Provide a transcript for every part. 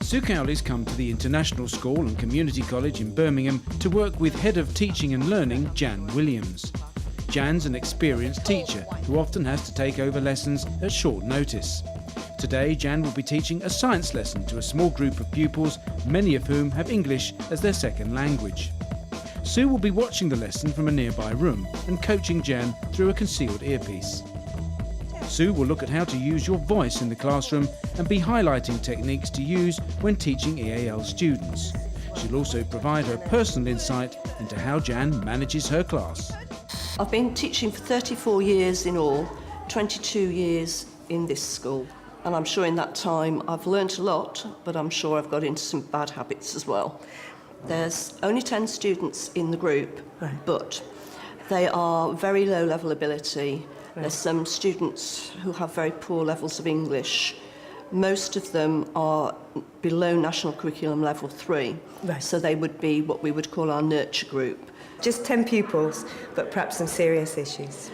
Sue Cowley's come to the International School and Community College in Birmingham to work with Head of Teaching and Learning, Jan Williams. Jan's an experienced teacher who often has to take over lessons at short notice. Today, Jan will be teaching a science lesson to a small group of pupils, many of whom have English as their second language. Sue will be watching the lesson from a nearby room and coaching Jan through a concealed earpiece. Sue will look at how to use your voice in the classroom and be highlighting techniques to use when teaching EAL students. She'll also provide her personal insight into how Jan manages her class. I've been teaching for 34 years in all, 22 years in this school. And I'm sure in that time I've learnt a lot, but I'm sure I've got into some bad habits as well. There's only 10 students in the group, right, but they are very low level ability. Right. There's some students who have very poor levels of English. Most of them are below National Curriculum Level 3, right, so they would be what we would call our nurture group. Just 10 pupils, but perhaps some serious issues.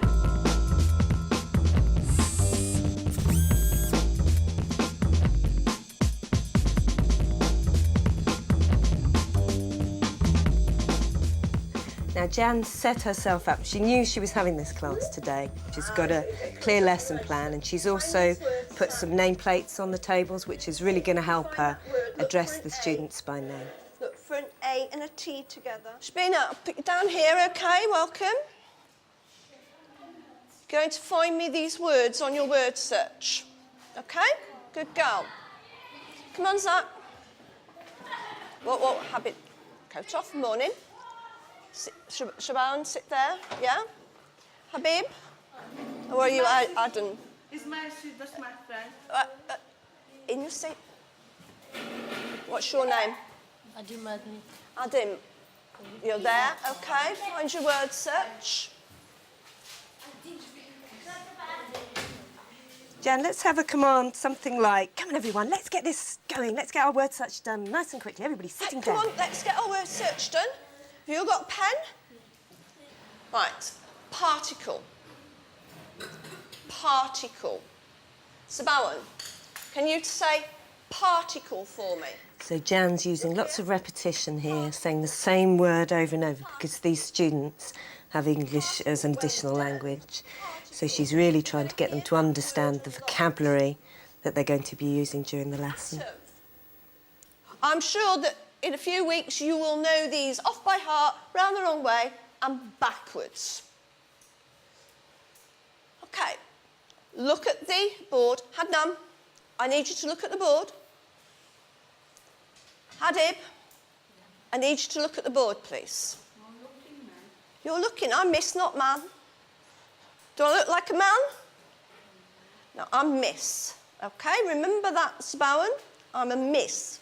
Now, Jan set herself up. She knew she was having this class today. She's got a clear lesson plan, and she's also put some nameplates on the tables, which is really going to help her address the students by name. Look for an A and a T together. Sabina, I'll put you down here, OK? Welcome. Going to find me these words on your word search. OK? Good girl. Come on, Zach. What habit? Coat off, morning. Shaban, sit there, yeah? Habib? Or are you Adam? It's that's my friend. In your seat. What's your name? Adim. Adim. You're there, okay. Find your word search. Jan, let's have a command, something like, come on everyone, let's get this going, let's get our word search done nice and quickly. Everybody sitting down. Come on, let's get our word search done. Have you got a pen? Right, particle. Particle. Sabawan, can you say particle for me? So Jan's using lots of repetition here, saying the same word over and over, because these students have English as an additional language. So she's really trying to get them to understand the vocabulary that they're going to be using during the lesson. I'm sure that in a few weeks you will know these off by heart, round the wrong way and backwards. OK, look at the board. Hadnam, I need you to look at the board. Hadib, I need you to look at the board, please. I'm looking, man. You're looking. I'm Miss, not man. Do I look like a man? No, I'm Miss. OK, remember that, Sabawan? I'm a Miss.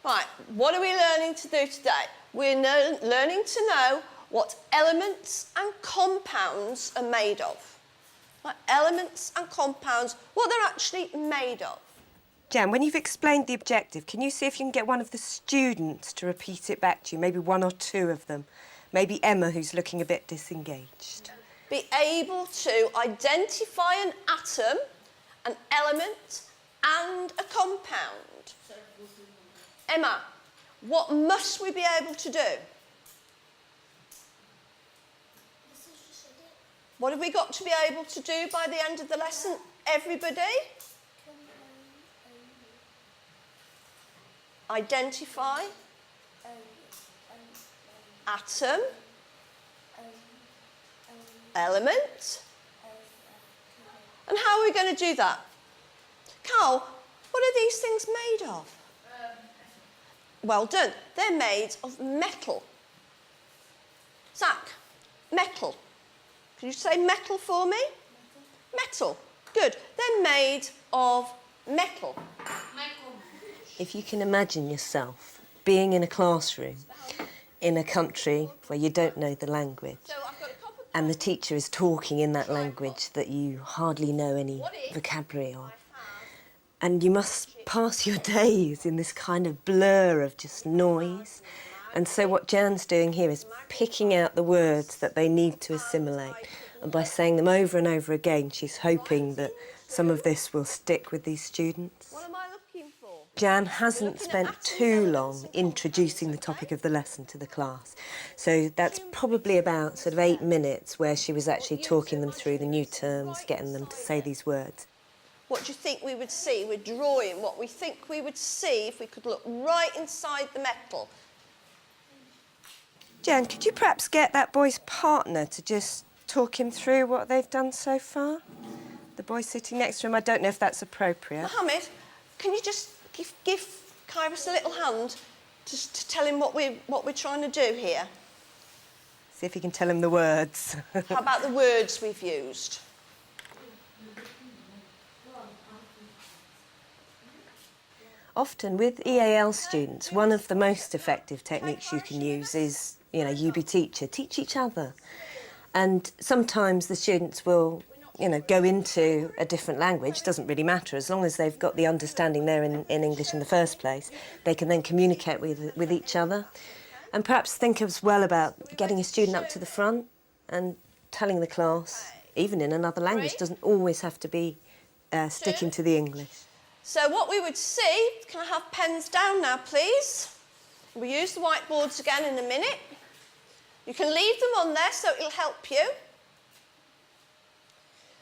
Right, what are we learning to do today? We're learning to know what elements and compounds are made of. Like elements and compounds, what they're actually made of. Jan, when you've explained the objective, can you see if you can get one of the students to repeat it back to you, maybe one or two of them? Maybe Emma, who's looking a bit disengaged. Be able to identify an atom, an element, and a compound. Emma, what must we be able to do? What have we got to be able to do by the end of the lesson, everybody? Identify atom, element, and how are we going to do that? Carl, what are these things made of? Well done. They're made of metal. Zach, metal. Can you say metal for me? Metal. Good. They're made of metal. If you can imagine yourself being in a classroom in a country where you don't know the language, and the teacher is talking in that language that you hardly know any vocabulary of, and you must pass your days in this kind of blur of just noise. And so what Jan's doing here is picking out the words that they need to assimilate. And by saying them over and over again, she's hoping that some of this will stick with these students. What am I looking for? Jan hasn't spent too long introducing the topic of the lesson to the class. So that's probably about sort of 8 minutes where she was actually talking them through the new terms, getting them to say these words. What do you think we would see? We're drawing what we think we would see if we could look right inside the metal. Jan, could you perhaps get that boy's partner to just talk him through what they've done so far? The boy sitting next to him, I don't know if that's appropriate. Mohammed, can you just give Kairos a little hand to tell him what we're trying to do here? See if he can tell him the words. How about the words we've used? Often with EAL students, one of the most effective techniques you can use is, you be teacher, teach each other. And sometimes the students will, go into a different language, doesn't really matter, as long as they've got the understanding there in English in the first place, they can then communicate with each other. And perhaps think as well about getting a student up to the front and telling the class, even in another language, doesn't always have to be sticking to the English. So what we would see, can I have pens down now, please? We'll use the whiteboards again in a minute. You can leave them on there so it'll help you.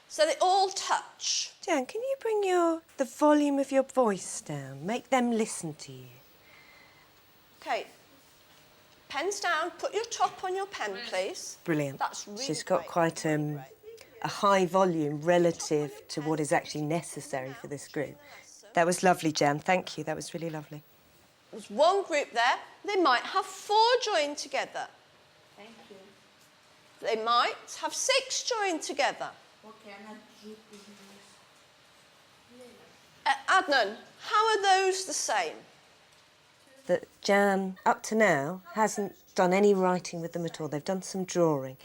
So they all touch. Jan, can you bring the volume of your voice down? Make them listen to you. OK. Pens down. Put your top on your pen, please. Brilliant. That's really She's got great. quite a high volume relative to what is actually necessary for this group. That was lovely, Jan. Thank you. That was really lovely. There's one group there. They might have 4 joined together. Thank you. They might have 6 joined together. Okay, I'm not drooping. Adnan, how are those the same? That Jan, up to now, hasn't done any writing with them at all. They've done some drawing.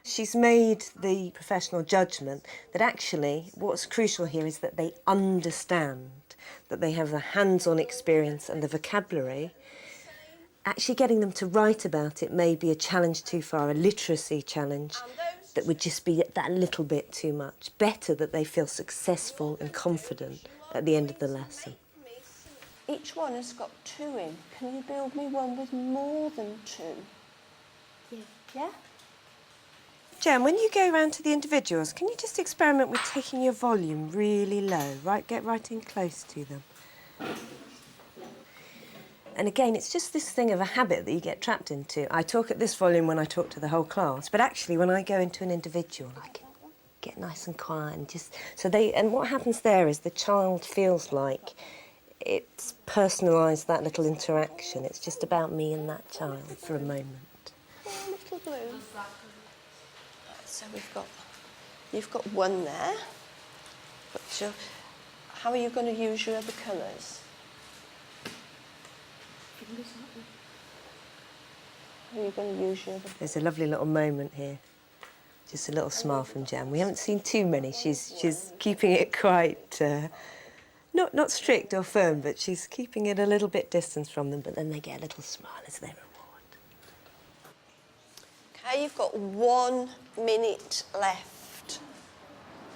She's made the professional judgment that actually what's crucial here is that they understand, that they have the hands-on experience and the vocabulary. Actually getting them to write about it may be a challenge too far, a literacy challenge that would just be that little bit too much. Better that they feel successful and confident at the end of the lesson. Each one has got 2 in. Can you build me one with more than 2? Yeah. Yeah? Jan, when you go round to the individuals, can you just experiment with taking your volume really low, right? Get right in close to them. And again, it's just this thing of a habit that you get trapped into. I talk at this volume when I talk to the whole class, but actually when I go into an individual, I can get nice and quiet and just... And what happens there is the child feels like it's personalised, that little interaction. It's just about me and that child for a moment. Little blue. So you've got 1 there. But how are you going to use your other colours? How are you going to use your other... There's a lovely little moment here. Just a little smile from Jan. We haven't seen too many. She's keeping it quite, not strict or firm, but she's keeping it a little bit distance from them, but then they get a little smile as their reward. OK, you've got 1 minute left.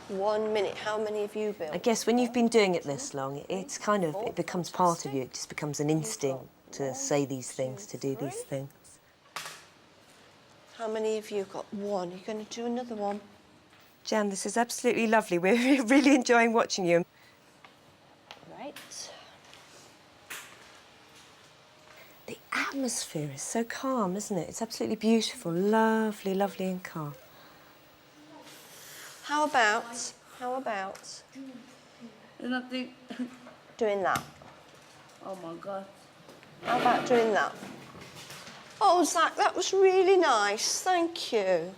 1 minute. How many have you built? I guess when you've been doing it this long, it's kind of, it becomes part of you. It just becomes an instinct to say these things, to do these things. How many have you got? 1. You're going to do another one. Jan, this is absolutely lovely. We're really enjoying watching you. Right. The atmosphere is so calm, isn't it? It's absolutely beautiful, lovely, lovely and calm. How about There's nothing. doing that? Oh my God. How about doing that? Oh, Zach, that was really nice. Thank you.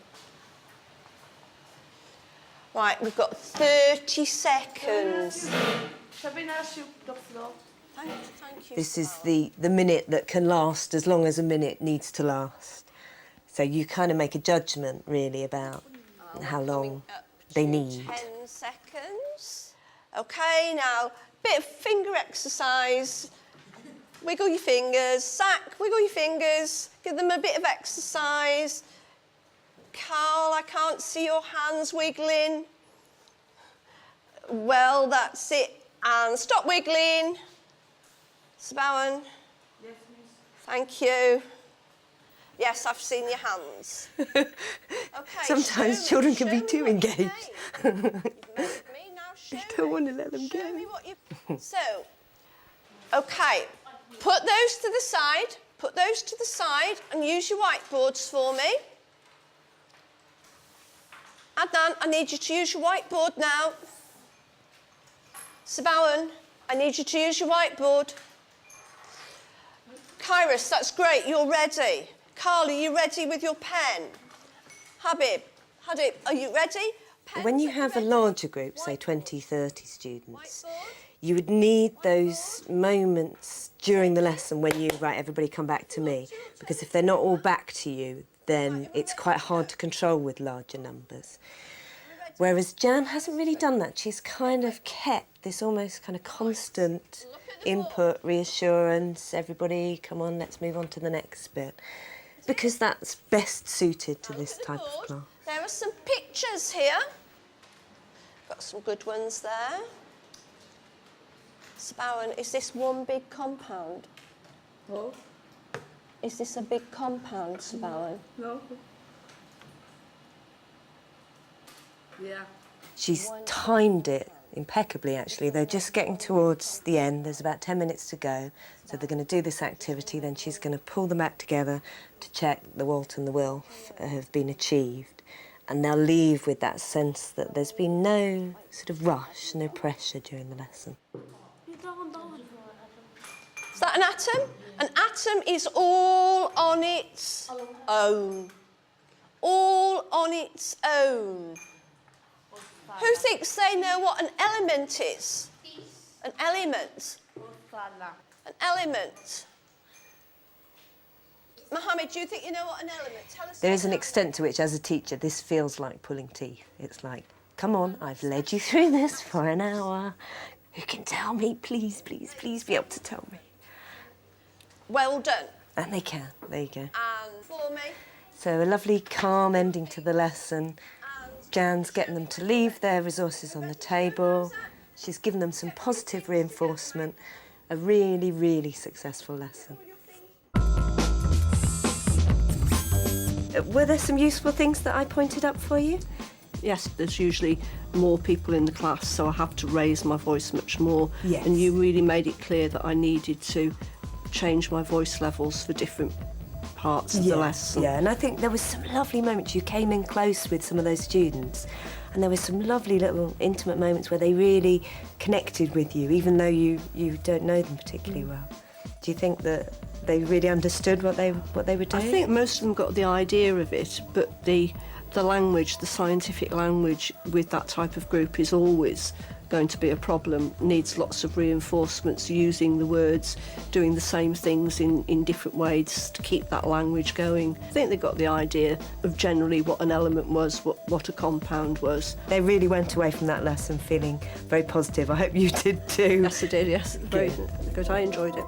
Right, we've got 30 seconds. Sabina, sweep the floor. Thank you. This is the minute that can last as long as a minute needs to last. So you kind of make a judgment, really, about how long they need. 10 seconds. OK, now, bit of finger exercise. Wiggle your fingers. Zach, wiggle your fingers. Give them a bit of exercise. Carl, I can't see your hands wiggling. Well, that's it. And stop wiggling. Sabawan. Thank you. Yes, I've seen your hands. Okay, Sometimes children can be too engaged. You've made me, now show I don't me. want to let them Show go. me what you... So, okay, put those to the side. Put those to the side and use your whiteboards for me. Adnan, I need you to use your whiteboard now. Sabawan, I need you to use your whiteboard. Kairos, that's great, you're ready. Carl, are you ready with your pen? Habib, are you ready? Pens, When you are have a ready? larger group, say Whiteboard. 20, 30 students, Whiteboard. you would need those moments during the lesson when you, right, everybody come back to me. Because if they're not all back to you, then it's quite hard to control with larger numbers. Whereas Jan hasn't really done that. She's kind of kept this almost kind of constant input, reassurance, everybody, come on, let's move on to the next bit. Because that's best suited to this type of class. There are some pictures here. Got some good ones there. Sabawan, is this one big compound? No. Is this a big compound, Sabawan? No. Yeah. She's timed it impeccably, actually. They're just getting towards the end. There's about 10 minutes to go. So they're going to do this activity, then she's going to pull them back together to check the Walt and the Will have been achieved. And they'll leave with that sense that there's been no sort of rush, no pressure during the lesson. Is that an atom? An atom is all on its own. All on its own. Who thinks they know what an element is? An element. An element. Mohammed, do you think you know what an element? Tell us. There is what an an extent to which, as a teacher, this feels like pulling teeth. It's like, come on, I've led you through this for an hour. Who can tell me? Please, please, please be able to tell me. Well done. And they can. There you go. And for me. So a lovely, calm ending to the lesson. Jan's getting them to leave their resources on the table. She's given them some positive reinforcement. A really, really successful lesson. Were there some useful things that I pointed up for you? Yes, there's usually more people in the class, so I have to raise my voice much more. Yes. And you really made it clear that I needed to change my voice levels for different parts of the lesson. Yeah, and I think there was some lovely moments. You came in close with some of those students, and there was some lovely little intimate moments where they really connected with you, even though you don't know them particularly well. Do you think that they really understood what they were doing? I think most of them got the idea of it, but the language, the scientific language with that type of group is always going to be a problem, needs lots of reinforcements, using the words, doing the same things in different ways to keep that language going. I think they got the idea of generally what an element was, what a compound was. They really went away from that lesson feeling very positive. I hope you did too. Yes, I did, yes. Very good. I enjoyed it.